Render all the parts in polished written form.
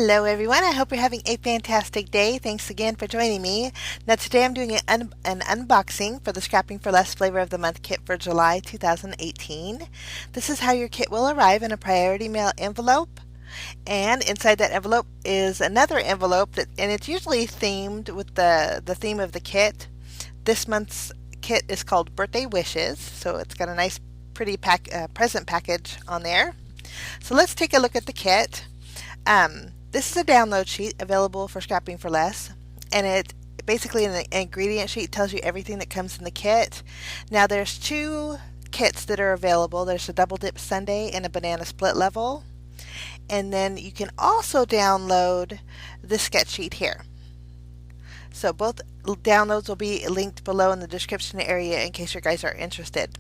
Hello everyone, I hope you're having a fantastic day. Thanks again for joining me. Now today I'm doing an unboxing for the Scrapping for Less Flavor of the Month kit for July 2018. This is how your kit will arrive in a priority mail envelope. And inside that envelope is another envelope, and it's usually themed with the theme of the kit. This month's kit is called Birthday Wishes, so it's got a nice pretty present package on there. So let's take a look at the kit. This is a download sheet available for Scrapping for Less, and it basically an ingredient sheet tells you everything that comes in the kit. Now there's two kits that are available. There's a double dip sundae and a banana split level, and then you can also download the sketch sheet here. So both downloads will be linked below in the description area in case you guys are interested.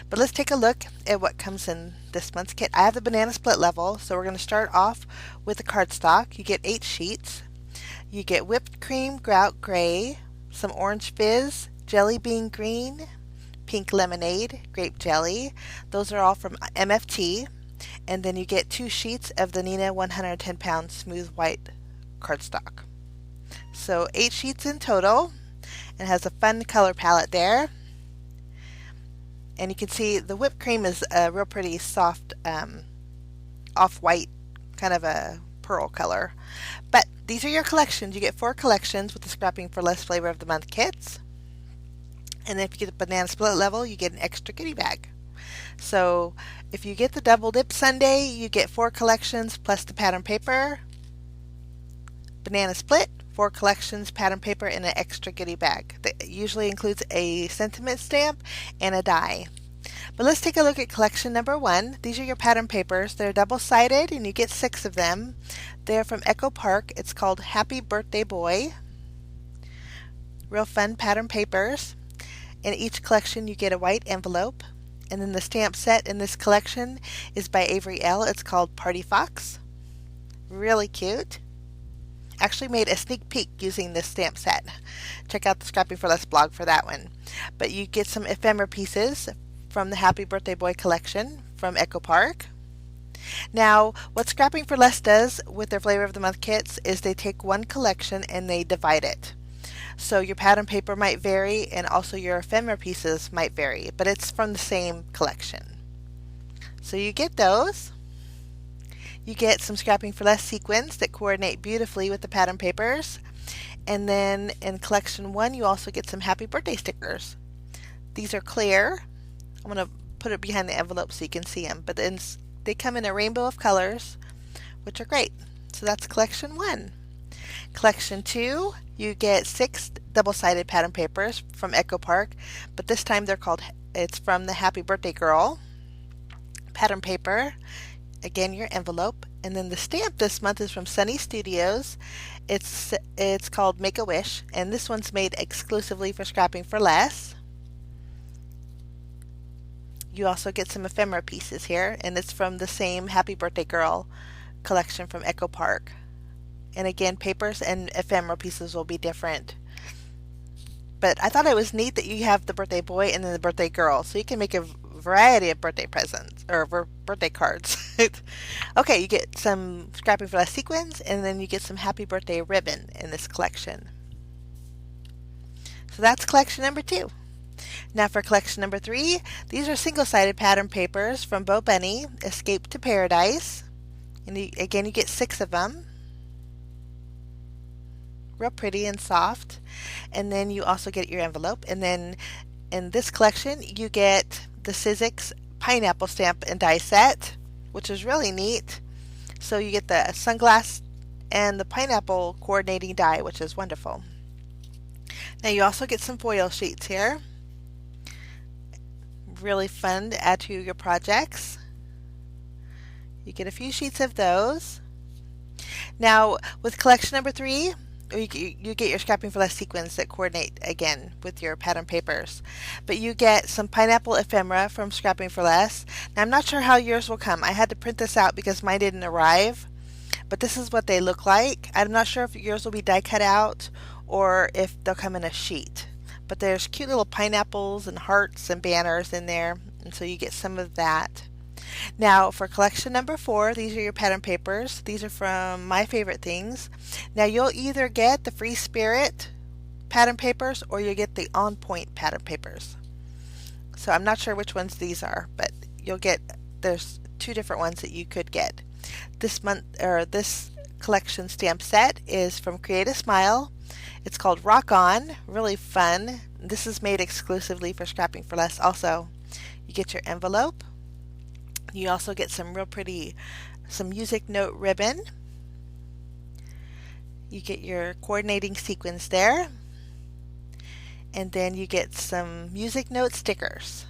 But let's take a look at what comes in this month's kit. I have the banana split level, so we're going to start off with the cardstock. You get 8 sheets. You get whipped cream grout gray, some orange fizz, jelly bean green, pink lemonade, grape jelly. Those are all from MFT. And then you get 2 sheets of the Nina 110 pound smooth white cardstock. So 8 sheets in total, and has a fun color palette there. And you can see the whipped cream is a real pretty soft off-white, kind of a pearl color. But these are your collections. You get 4 collections with the Scrapping for Less Flavor of the Month kits. And then if you get the banana split level, you get an extra goodie bag. So if you get the double dip sundae, you get 4 collections plus the pattern paper. Banana split, 4 collections, pattern paper, and an extra goodie bag. That usually includes a sentiment stamp and a die. But let's take a look at collection number 1. These are your pattern papers. They're double-sided, and you get 6 of them. They're from Echo Park. It's called Happy Birthday Boy. Real fun pattern papers. In each collection, you get a white envelope. And then the stamp set in this collection is by Avery L. It's called Party Fox. Really cute. Actually made a sneak peek using this stamp set. Check out the Scrapping for Less blog for that one. But you get some ephemera pieces from the Happy Birthday Boy collection from Echo Park. Now, what Scrapping for Less does with their Flavor of the Month kits is they take one collection and they divide it. So your pattern paper might vary, and also your ephemera pieces might vary, but it's from the same collection. So you get those. You get some Scrapping for Less sequins that coordinate beautifully with the pattern papers. And then in collection 1, you also get some happy birthday stickers. These are clear. I'm going to put it behind the envelope so you can see them. But then they come in a rainbow of colors, which are great. So that's collection 1. Collection 2, you get 6 double-sided pattern papers from Echo Park. But this time it's from the Happy Birthday Girl pattern paper. Again, your envelope, and then the stamp this month is from Sunny Studios. It's called Make a Wish, and this one's made exclusively for Scrapping for Less. You also get some ephemera pieces here, and it's from the same Happy Birthday Girl collection from Echo Park. And again, papers and ephemera pieces will be different. But I thought it was neat that you have the birthday boy and then the birthday girl, so you can make a variety of birthday presents or birthday cards. Okay, you get some Scrapping for Less sequins, and then you get some happy birthday ribbon in this collection. So that's collection number 2. Now for collection number 3, these are single-sided pattern papers from Bo Bunny, Escape to Paradise. And again, you get 6 of them. Real pretty and soft. And then you also get your envelope. And then in this collection, you get the C&CT pineapple stamp and die set, which is really neat. So you get the sunglass and the pineapple coordinating die, which is wonderful. Now you also get some foil sheets here. Really fun to add to your projects. You get a few sheets of those. Now with collection number 3, you get your Scrapping for Less sequins that coordinate again with your pattern papers. But you get some pineapple ephemera from Scrapping for Less. Now I'm not sure how yours will come. I had to print this out because mine didn't arrive. But this is what they look like. I'm not sure if yours will be die cut out or if they'll come in a sheet. But there's cute little pineapples and hearts and banners in there. And so you get some of that. Now for collection number 4, these are your pattern papers. These are from My Favorite Things. Now you'll either get the Free Spirit pattern papers or you get the On Point pattern papers. So I'm not sure which ones these are, but you'll get, there's 2 different ones that you could get. This month, or this collection stamp set is from Create a Smile. It's called Rock On, really fun. This is made exclusively for Scrapping for Less also. You get your envelope. You also get some real pretty, some music note ribbon. You get your coordinating sequins there. And then you get some music note stickers.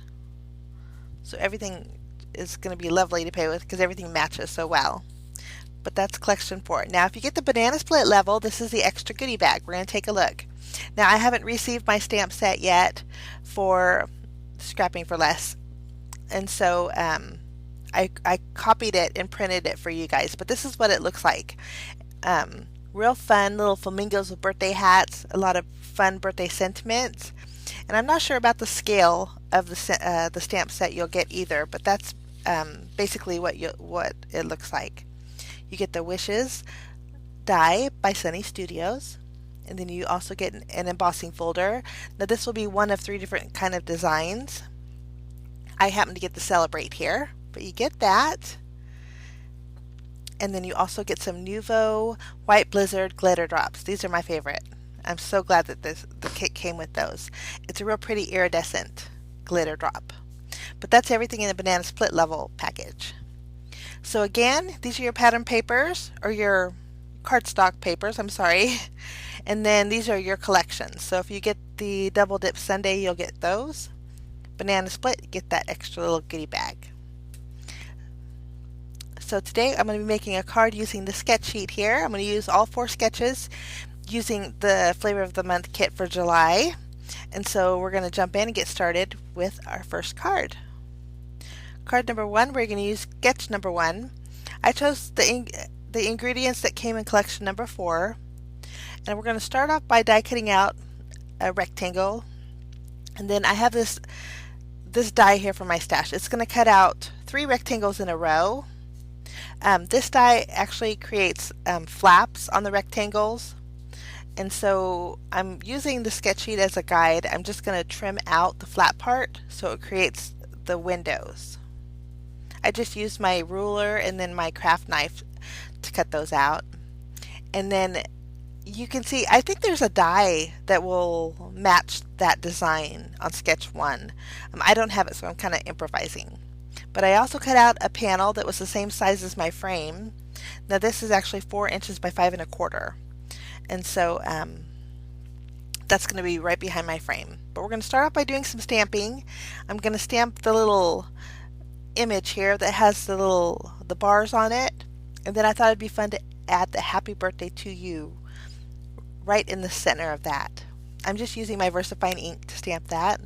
So everything is going to be lovely to play with because everything matches so well. But that's collection 4. Now if you get the banana split level, this is the extra goodie bag. We're going to take a look. Now I haven't received my stamp set yet for Scrapping for Less. And so I copied it and printed it for you guys. But this is what it looks like. Real fun little flamingos with birthday hats, a lot of fun birthday sentiments, and I'm not sure about the scale of the stamp set you'll get either, but that's basically what it looks like. You get the Wishes die by Sunny Studios, and then you also get an embossing folder. Now this will be one of 3 different kind of designs. I happen to get the Celebrate here, but you get that. And then you also get some Nuvo White Blizzard glitter drops. These are my favorite. I'm so glad that the kit came with those. It's a real pretty iridescent glitter drop. But that's everything in the banana split level package. So again, these are your pattern papers, or your cardstock papers, I'm sorry. And then these are your collections. So if you get the Double Dip Sundae, you'll get those. Banana split, you get that extra little goodie bag. So today I'm going to be making a card using the sketch sheet here. I'm going to use all 4 sketches using the Flavor of the Month kit for July. And so we're going to jump in and get started with our first card. Card number 1, we're going to use sketch number 1. I chose the ingredients that came in collection number 4. And we're going to start off by die cutting out a rectangle. And then I have this die here for my stash. It's going to cut out 3 rectangles in a row. This die actually creates flaps on the rectangles, and so I'm using the sketch sheet as a guide. I'm just going to trim out the flat part so it creates the windows. I just used my ruler and then my craft knife to cut those out. And then you can see, I think there's a die that will match that design on sketch 1. I don't have it, so I'm kind of improvising. But I also cut out a panel that was the same size as my frame. Now this is actually 4 inches by 5 1/4. And so that's going to be right behind my frame. But we're going to start off by doing some stamping. I'm going to stamp the little image here that has the bars on it. And then I thought it'd be fun to add the Happy Birthday to You right in the center of that. I'm just using my VersaFine ink to stamp that.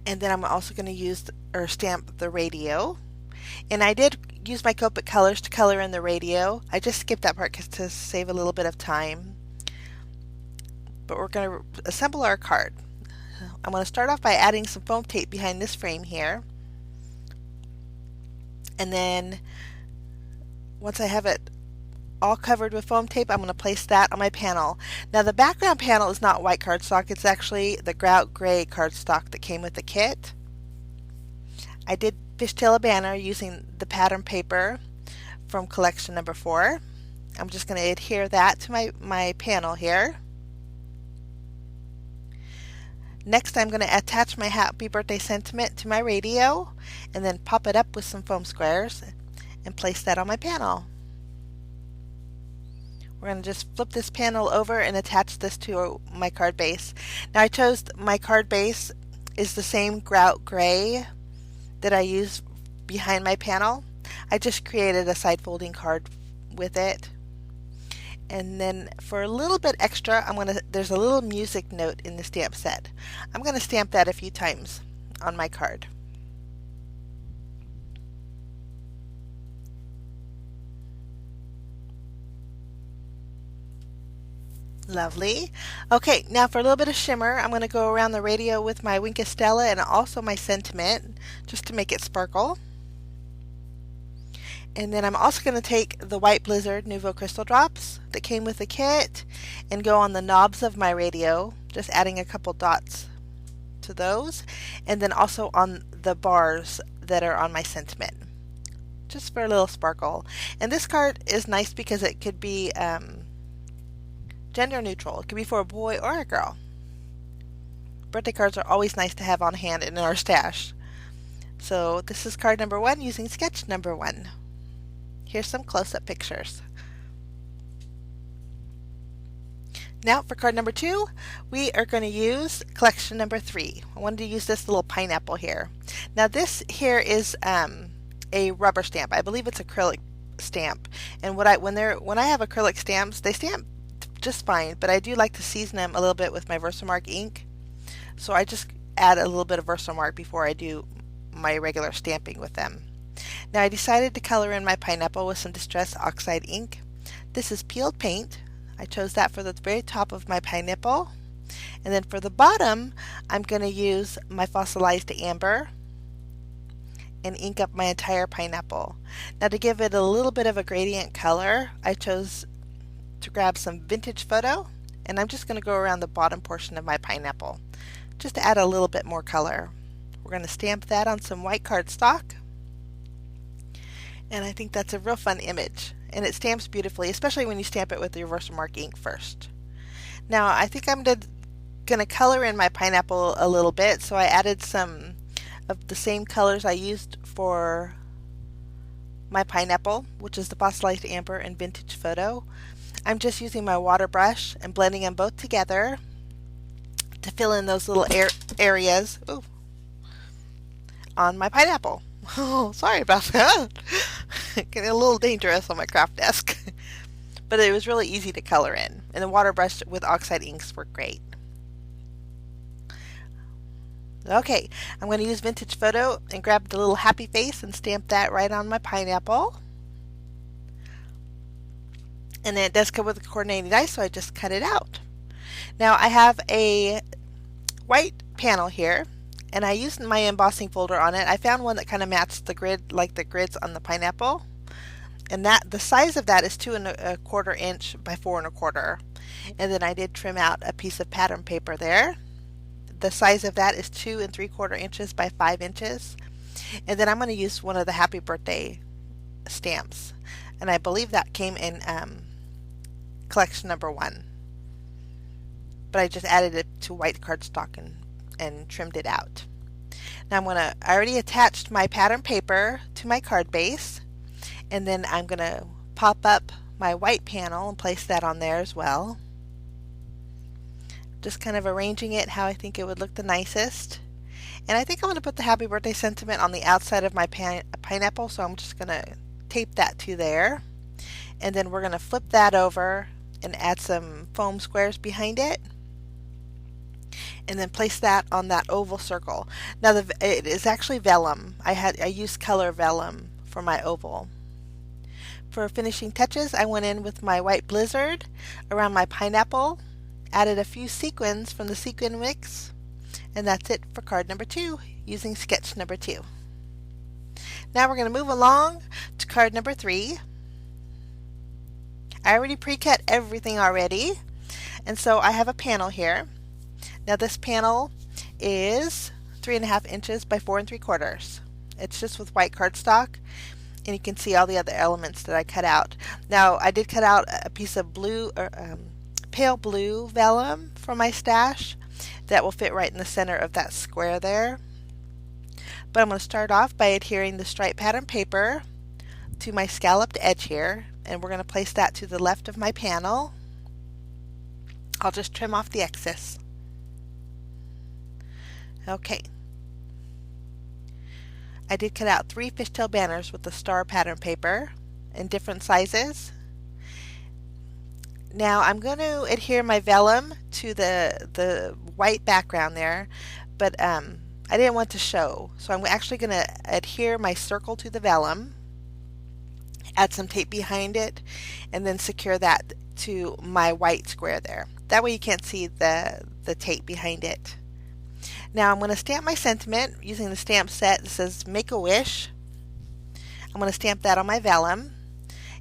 And then I'm also going to use or stamp the radio. And I did use my Copic colors to color in the radio. I just skipped that part to save a little bit of time. But we're going to assemble our card. I'm going to start off by adding some foam tape behind this frame here. And then once I have it all covered with foam tape, I'm going to place that on my panel. Now the background panel is not white cardstock, it's actually the grout gray cardstock that came with the kit. I did fishtail a banner using the pattern paper from collection number 4. I'm just going to adhere that to my panel here. Next I'm going to attach my Happy Birthday sentiment to my radio and then pop it up with some foam squares and place that on my panel. We're going to just flip this panel over and attach this to my card base. Now I chose my card base is the same grout gray that I use behind my panel. I just created a side folding card with it. And then for a little bit extra, there's a little music note in the stamp set. I'm going to stamp that a few times on my card. Lovely. Okay, now for a little bit of shimmer, I'm going to go around the radio with my Wink of Stella and also my sentiment, just to make it sparkle. And then I'm also going to take the White Blizzard Nouveau Crystal Drops that came with the kit and go on the knobs of my radio, just adding a couple dots to those, and then also on the bars that are on my sentiment, just for a little sparkle. And this card is nice because it could be gender neutral. It could be for a boy or a girl. Birthday cards are always nice to have on hand in our stash. So this is card number 1 using sketch number 1. Here's some close-up pictures. Now for card number 2, we are going to use collection number 3. I wanted to use this little pineapple here. Now this here is a rubber stamp. I believe it's acrylic stamp. And when I have acrylic stamps, they stamp just fine, but I do like to season them a little bit with my Versamark ink. So I just add a little bit of Versamark before I do my regular stamping with them. Now I decided to color in my pineapple with some Distress Oxide ink. This is peeled paint. I chose that for the very top of my pineapple. And then for the bottom, I'm going to use my fossilized amber and ink up my entire pineapple. Now to give it a little bit of a gradient color, I chose to grab some Vintage Photo, and I'm just going to go around the bottom portion of my pineapple just to add a little bit more color. We're going to stamp that on some white cardstock. And I think that's a real fun image, and it stamps beautifully, especially when you stamp it with your Versamark ink first. Now I think I'm going to color in my pineapple a little bit, so I added some of the same colors I used for my pineapple, which is the Fossilized Amber and Vintage Photo. I'm just using my water brush and blending them both together to fill in those little areas on my pineapple. Oh, sorry about that. Getting a little dangerous on my craft desk. But it was really easy to color in, and the water brush with oxide inks work great. Okay, I'm going to use Vintage Photo and grab the little happy face and stamp that right on my pineapple. And then it does come with a coordinating dice, so I just cut it out. Now I have a white panel here, and I used my embossing folder on it. I found one that kind of matched the grid, like the grids on the pineapple. And the size of that is 2 1/4 inch by 4 1/4. And then I did trim out a piece of pattern paper there. The size of that is 2 3/4 inches by 5 inches. And then I'm going to use one of the Happy Birthday stamps. And I believe that came in collection number 1. But I just added it to white cardstock and trimmed it out. Now I already attached my pattern paper to my card base, and then I'm going to pop up my white panel and place that on there as well. Just kind of arranging it how I think it would look the nicest. And I think I'm going to put the Happy Birthday sentiment on the outside of my pineapple, so I'm just going to tape that to there. And then we're going to flip that over and add some foam squares behind it, and then place that on that oval circle. Now it is actually vellum. I used color vellum for my oval. For finishing touches, I went in with my White Blizzard around my pineapple, added a few sequins from the sequin mix, and that's it for card number 2 using sketch number 2. Now we're going to move along to card number 3. I already pre-cut everything already, and so I have a panel here. Now this panel is 3 1/2 inches by 4 3/4. It's just with white cardstock, and you can see all the other elements that I cut out. Now I did cut out a piece of blue or pale blue vellum from my stash that will fit right in the center of that square there. But I'm going to start off by adhering the stripe pattern paper to my scalloped edge here, and we're going to place that to the left of my panel. I'll just trim off the excess. Okay. I did cut out 3 fishtail banners with the star pattern paper in different sizes. Now I'm going to adhere my vellum to the white background there, but I didn't want to show, so I'm actually going to adhere my circle to the vellum, add some tape behind it, and then secure that to my white square there. That way you can't see the tape behind it. Now I'm going to stamp my sentiment using the stamp set that says Make a Wish. I'm going to stamp that on my vellum,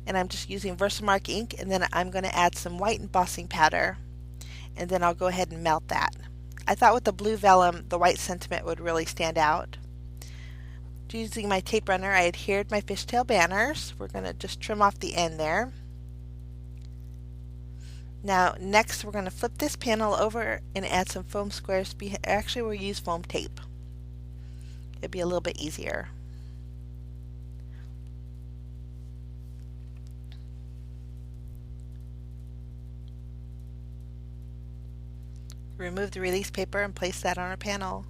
and I'm just using Versamark ink, and then I'm going to add some white embossing powder, and then I'll go ahead and melt that. I thought with the blue vellum, the white sentiment would really stand out. Using my tape runner, I adhered my fishtail banners. We're going to just trim off the end there. Now next we're going to flip this panel over and add some foam squares. Actually, we'll use foam tape. It'd be a little bit easier. Remove the release paper and place that on our panel.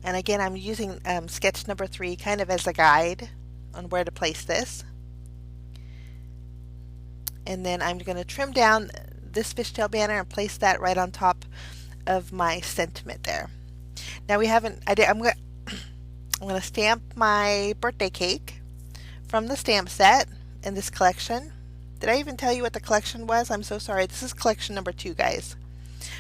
And again, I'm using sketch number 3 kind of as a guide on where to place this. And then I'm going to trim down this fishtail banner and place that right on top of my sentiment there. Now I'm going to stamp my birthday cake from the stamp set in this collection. Did I even tell you what the collection was? I'm so sorry. This is collection number 2, guys.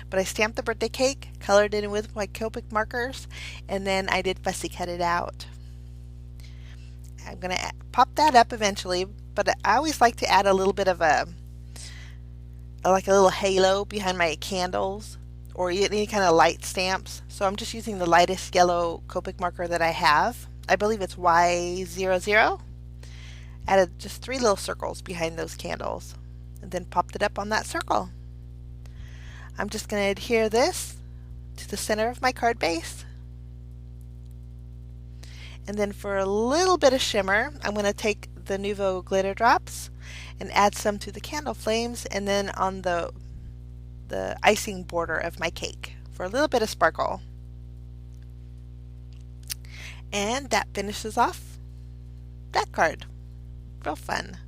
But I stamped the birthday cake, colored it in with my Copic markers, and then I did fussy cut it out. I'm going to pop that up eventually, but I always like to add a little bit of like a little halo behind my candles or any kind of light stamps. So I'm just using the lightest yellow Copic marker that I have. I believe it's Y00. Added just 3 little circles behind those candles and then popped it up on that circle. I'm just going to adhere this to the center of my card base. And then for a little bit of shimmer, I'm going to take the Nuvo glitter drops and add some to the candle flames and then on the icing border of my cake for a little bit of sparkle. And that finishes off that card. Real fun.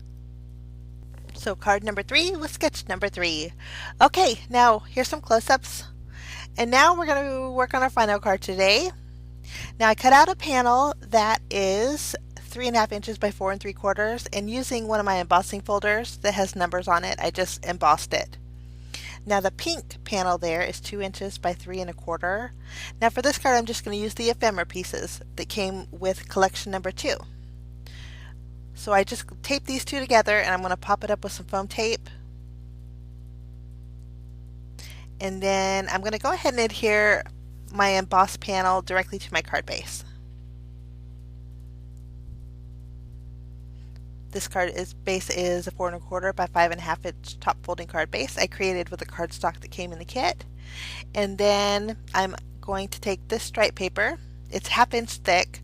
So card number 3 was sketch number 3. Okay, now here's some close-ups. And now we're going to work on our final card today. Now I cut out a panel that is 3.5 inches by 4 3/4, and using one of my embossing folders that has numbers on it, I just embossed it. Now the pink panel there is 2 inches by 3 1/4. Now for this card I'm just going to use the ephemera pieces that came with collection number 2. So I just tape these two together and I'm going to pop it up with some foam tape. And then I'm going to go ahead and adhere my embossed panel directly to my card base. This base is a 4 1/4 by 5 1/2 inch top folding card base I created with the cardstock that came in the kit. And then I'm going to take this stripe paper, it's 1/2 inch thick,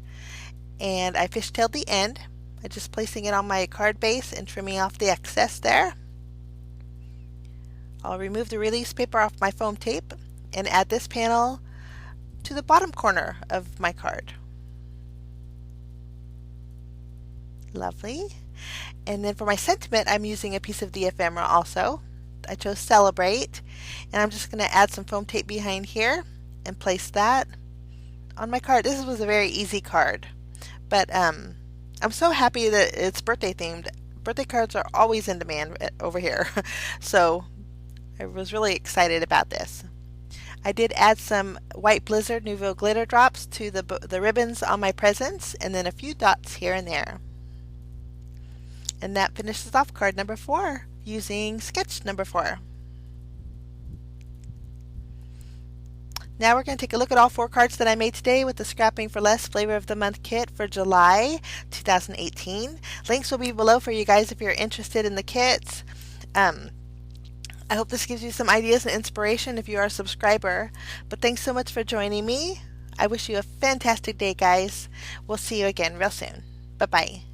and I fishtailed the end. I'm just placing it on my card base and trimming off the excess there. I'll remove the release paper off my foam tape and add this panel to the bottom corner of my card. Lovely. And then for my sentiment, I'm using a piece of the ephemera also. I chose Celebrate, and I'm just going to add some foam tape behind here and place that on my card. This was a very easy card, but I'm so happy that it's birthday themed. Birthday cards are always in demand over here. So I was really excited about this. I did add some White Blizzard Nuvo glitter drops to the ribbons on my presents, and then a few dots here and there. And that finishes off card number 4 using sketch number 4. Now we're going to take a look at all 4 cards that I made today with the Scrapping for Less Flavor of the Month kit for July 2018. Links will be below for you guys if you're interested in the kits. I hope this gives you some ideas and inspiration if you are a subscriber. But thanks so much for joining me. I wish you a fantastic day, guys. We'll see you again real soon. Bye-bye.